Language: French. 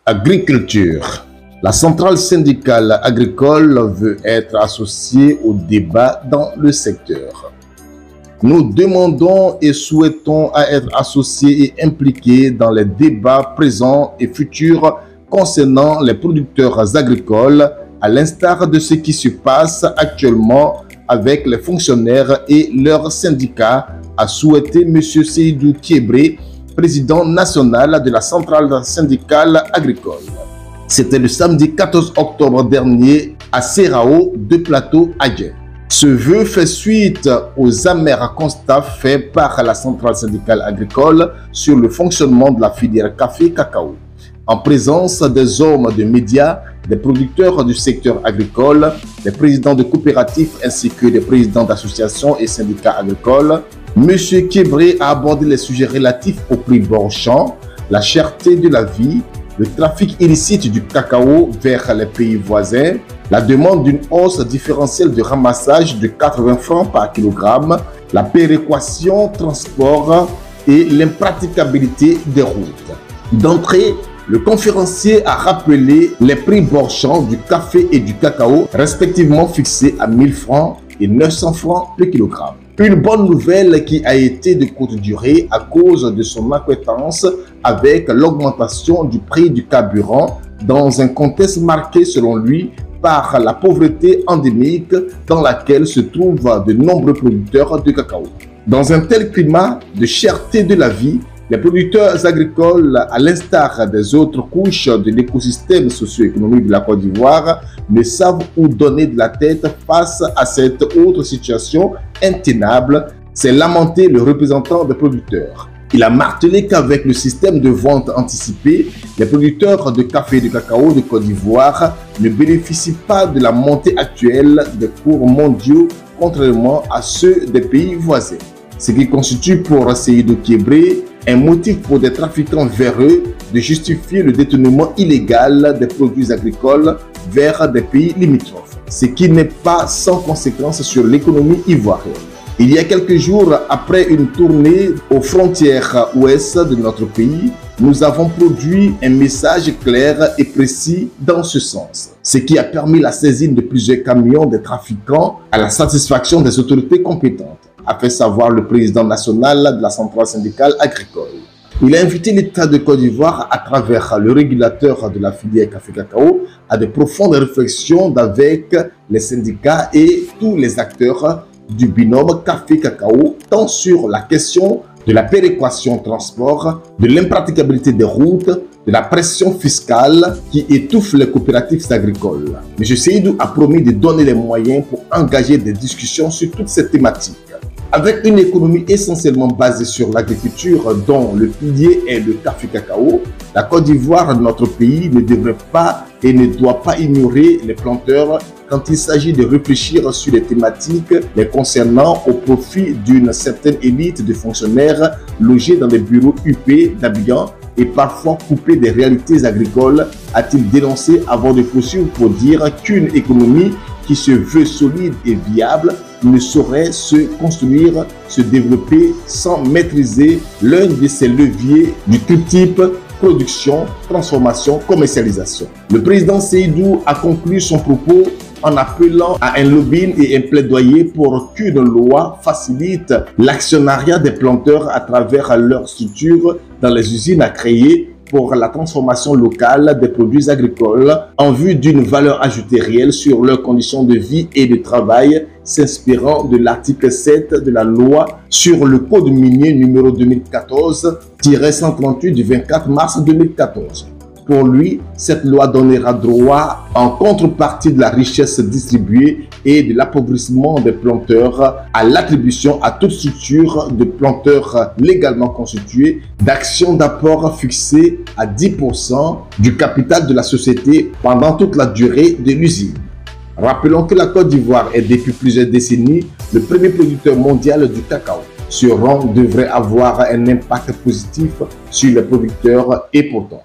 Agriculture. La centrale syndicale agricole veut être associée au débat dans le secteur. Nous demandons et souhaitons à être associés et impliqués dans les débats présents et futurs concernant les producteurs agricoles, à l'instar de ce qui se passe actuellement avec les fonctionnaires et leurs syndicats, a souhaité M. Seydou Kiebré, président national de la centrale syndicale agricole. C'était le samedi 14 octobre dernier à Serao de Plateau Adjé. Ce vœu fait suite aux amers constats faits par la centrale syndicale agricole sur le fonctionnement de la filière café-cacao. En présence des hommes de médias, des producteurs du secteur agricole, des présidents de coopératives ainsi que des présidents d'associations et syndicats agricoles, M. Kiebré a abordé les sujets relatifs au prix bord champ, la cherté de la vie, le trafic illicite du cacao vers les pays voisins, la demande d'une hausse différentielle de ramassage de 80 francs par kilogramme, la péréquation transport et l'impraticabilité des routes. D'entrée, le conférencier a rappelé les prix bord champ du café et du cacao, respectivement fixés à 1000 francs et 900 francs per kilogramme. Une bonne nouvelle qui a été de courte durée à cause de son acquiescence avec l'augmentation du prix du carburant dans un contexte marqué selon lui par la pauvreté endémique dans laquelle se trouvent de nombreux producteurs de cacao. Dans un tel climat de cherté de la vie, les producteurs agricoles, à l'instar des autres couches de l'écosystème socio-économique de la Côte d'Ivoire, ne savent où donner de la tête face à cette autre situation intenable, s'est lamenté le représentant des producteurs. Il a martelé qu'avec le système de vente anticipée, les producteurs de café et de cacao de Côte d'Ivoire ne bénéficient pas de la montée actuelle des cours mondiaux, contrairement à ceux des pays voisins. Ce qui constitue pour Seydou Kiebré un motif pour des trafiquants véreux de justifier le détournement illégal des produits agricoles vers des pays limitrophes, ce qui n'est pas sans conséquence sur l'économie ivoirienne. Il y a quelques jours, après une tournée aux frontières ouest de notre pays, nous avons produit un message clair et précis dans ce sens, ce qui a permis la saisine de plusieurs camions des trafiquants à la satisfaction des autorités compétentes, a fait savoir le président national de la centrale syndicale agricole. Il a invité l'État de Côte d'Ivoire, à travers le régulateur de la filière café-cacao, à de profondes réflexions avec les syndicats et tous les acteurs du binôme café-cacao, tant sur la question de la péréquation transport, de l'impraticabilité des routes, de la pression fiscale qui étouffe les coopératives agricoles. M. Seydou a promis de donner les moyens pour engager des discussions sur toutes ces thématiques. Avec une économie essentiellement basée sur l'agriculture dont le pilier est le café-cacao, la Côte d'Ivoire, notre pays, ne devrait pas et ne doit pas ignorer les planteurs quand il s'agit de réfléchir sur les thématiques les concernant au profit d'une certaine élite de fonctionnaires logés dans les bureaux UP d'Abidjan et parfois coupés des réalités agricoles, a-t-il dénoncé avant de poursuivre pour dire qu'une économie qui se veut solide et viable ne saurait se construire, se développer sans maîtriser l'un de ces leviers du triptyque production, transformation, commercialisation. Le président Seydou a conclu son propos en appelant à un lobbying et un plaidoyer pour qu'une loi facilite l'actionnariat des planteurs à travers leurs structures dans les usines à créer pour la transformation locale des produits agricoles en vue d'une valeur ajoutée réelle sur leurs conditions de vie et de travail, s'inspirant de l'article 7 de la loi sur le code minier numéro 2014-138 du 24 mars 2014. Pour lui, cette loi donnera droit, en contrepartie de la richesse distribuée et de l'appauvrissement des planteurs, à l'attribution à toute structure de planteurs légalement constituée d'actions d'apport fixées à 10% du capital de la société pendant toute la durée de l'usine. Rappelons que la Côte d'Ivoire est depuis plusieurs décennies le premier producteur mondial du cacao. Ce rang devrait avoir un impact positif sur les producteurs et pourtant.